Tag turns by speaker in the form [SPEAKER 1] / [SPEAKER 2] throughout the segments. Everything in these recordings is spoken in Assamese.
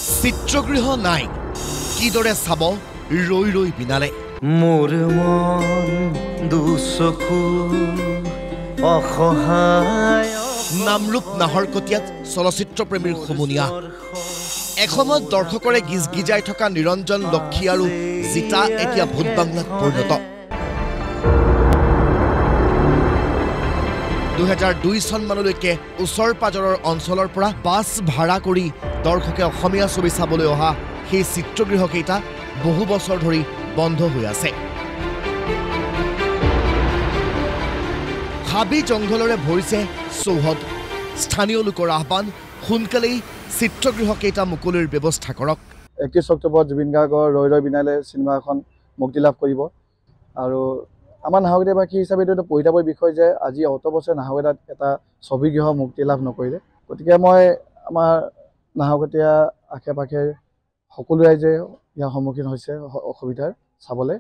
[SPEAKER 1] চিত্ৰগৃহ নাই কিদৰে চাব ৰৈ ৰৈ বিনালে
[SPEAKER 2] মোৰ মন দুচকু অসহায়
[SPEAKER 1] নামৰূপ নাহৰকটীয়াত চলচ্চিত্ৰ প্ৰেমীৰ সমনীয়া এসময়ত দৰ্শকৰে গিজগিজাই থকা নিৰঞ্জন লক্ষী আৰু জিতা এতিয়া ভূত বাংলাত পৰিণত 2002 চনমানলৈকে ওচৰ পাজৰৰ অঞ্চলৰ পৰা বাছ ভাড়া কৰি দৰ্শকে অসমীয়া ছবি চাবলৈ অহা সেই চিত্ৰগৃহকেইটা বহু বছৰ ধৰি বন্ধ হৈ আছে হাবি জংঘলৰে ভৰিছে চৌহদ স্থানীয় লোকৰ আহ্বান সোনকালেই চিত্ৰগৃহকেইটা মুকলিৰ ব্যৱস্থা কৰক
[SPEAKER 3] 31 অক্টোবৰত জুবিন গাৰ্গৰ ৰৈ ৰৈ বিনালে চিনেমাখন মুক্তি লাভ কৰিব আৰু আমাৰ নাহৰকটীয়াবাসী হিচাপে এইটো পৰিতাপৰ বিষয় যে আজি অত বছৰ নাহৰকটীয়াত এটা ছবিগৃহ মুক্তি লাভ নকৰিলে গতিকে মই আমাৰ নাহৰকটীয়া আশে পাশে সকলো ৰাইজে ইয়াৰ সন্মুখীন হৈছে অসুবিধাৰ চাবলৈ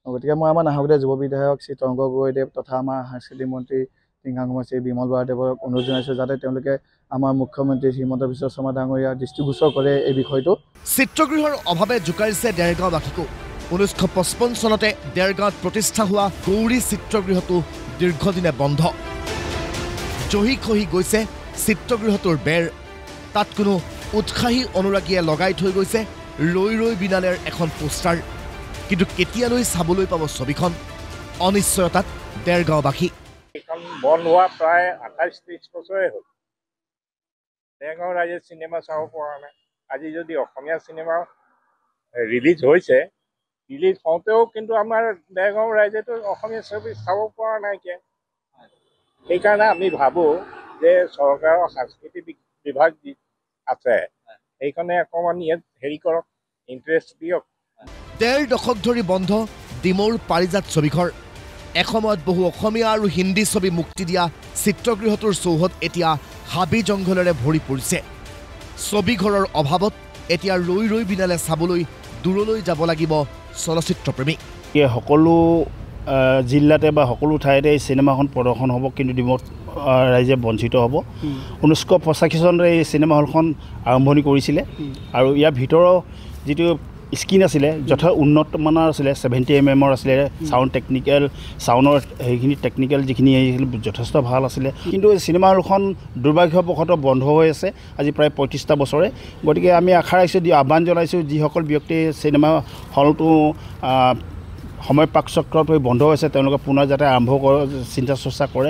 [SPEAKER 3] গতিকে মই আমাৰ নাহৰকটীয়া যুৱ বিধায়ক শ্ৰী তৰংগ গগৈদেৱ তথা আমাৰ সাংস্কৃতিক মন্ত্ৰী টিংগাংগমৰ শ্ৰী বিমল বৰাদেৱক অনুৰোধ জনাইছোঁ যাতে তেওঁলোকে আমাৰ মুখ্যমন্ত্ৰী হিমন্ত বিশ্ব শৰ্মা ডাঙৰীয়া দৃষ্টিগোচৰ কৰে এই বিষয়টো
[SPEAKER 1] চিত্ৰগৃহৰ অভাৱে জোকাৰিছে দেৰগাঁওবাসীকো 1955 চনতে দেৰগাঁৱত প্ৰতিষ্ঠা হোৱা গৌৰী চিত্ৰগৃহটো দীৰ্ঘদিনে বন্ধ জহি খহি গৈছে চিত্ৰগৃহটোৰ বেৰ তাত কোনো উৎসাহী অনুৰাগীয়ে লগাই থৈ গৈছে ৰৈ ৰৈ বিনালেৰ এখন পোষ্টাৰ কিন্তু কেতিয়ালৈ চাবলৈ পাব ছবিখন অনিশ্চয়তাত দেৰগাঁওবাসী
[SPEAKER 4] এখন বন হোৱা প্ৰায় 28-30 বছৰে হ'ল দেৰগাঁও ৰাইজে চিনেমা চাব পৰা নাই আজি যদি অসমীয়া চিনেমা ৰিলিজ হৈছে ৰিলিজ হওঁতেও কিন্তু আমাৰ দেৰগাঁও ৰাইজেতো অসমীয়া ছবি চাব পৰা নাইকিয়া সেইকাৰণে আমি ভাবোঁ যে চৰকাৰৰ সাংস্কৃতিক বিভাগ যি আছে সেইখনে অকণমান ইয়াত হেৰি কৰক ইণ্টাৰেষ্ট দিয়ক
[SPEAKER 1] ডেৰ দশক ধৰি বন্ধ ডিমৌৰ পাৰিজাত ছবিঘৰ এসময়ত বহু অসমীয়া আৰু হিন্দী ছবি মুক্তি দিয়া চিত্ৰগৃহটোৰ চৌহদ এতিয়া হাবি জংঘলেৰে ভৰি পৰিছে ছবিঘৰৰ অভাৱত এতিয়া ৰৈ ৰৈ বিনালে চাবলৈ দূৰলৈ যাব লাগিব চলচ্চিত্ৰপ্ৰেমী
[SPEAKER 5] সকলো জিলাতে বা সকলো ঠাইতে এই চিনেমাখন প্ৰদৰ্শন হ'ব কিন্তু ডিমৌত ৰাইজে বঞ্চিত হ'ব 1985 চনতে এই চিনেমা হলখন আৰম্ভণি কৰিছিলে আৰু ইয়াৰ ভিতৰৰ যিটো স্ক্ৰীন আছিলে যথেষ্ট উন্নত মানৰ আছিলে 70 mm আছিলে সাউণ্ড টেকনিকেল সাউণ্ডৰ সেইখিনি টেকনিকেল যিখিনি যথেষ্ট ভাল আছিলে কিন্তু চিনেমা হলখন দুৰ্ভাগ্যবশতঃ বন্ধ হৈ আছে আজি প্ৰায় 35টা বছৰে গতিকে আমি আশা ৰাখিছোঁ আহ্বান জনাইছোঁ যিসকল ব্যক্তি চিনেমা হলটো সময় পাকচক্ৰত হৈ বন্ধ হৈছে তেওঁলোকে পুনৰ যাতে আৰম্ভ চিন্তা চৰ্চা কৰে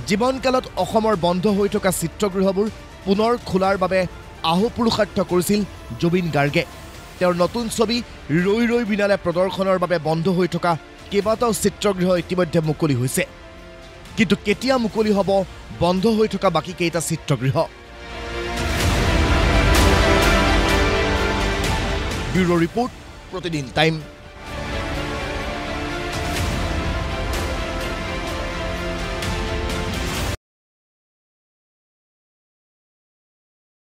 [SPEAKER 1] জীৱনকালত অসমৰ বন্ধ হৈ থকা চিত্ৰগৃহবোৰ পুনৰ খোলাৰ বাবে আহুপুৰুষাৰ্থ কৰিছিল জুবিন গাৰ্গে তেওঁৰ নতুন ছবি ৰৈ ৰৈ বিনালে প্ৰদৰ্শনৰ বাবে বন্ধ হৈ থকা কেইবাটাও চিত্ৰগৃহ ইতিমধ্যে মুকলি হৈছে কিন্তু কেতিয়া মুকলি হ'ব বন্ধ হৈ থকা বাকী কেইটা চিত্ৰগৃহ ব্যুৰো ৰিপৰ্ট প্ৰতিদিন টাইম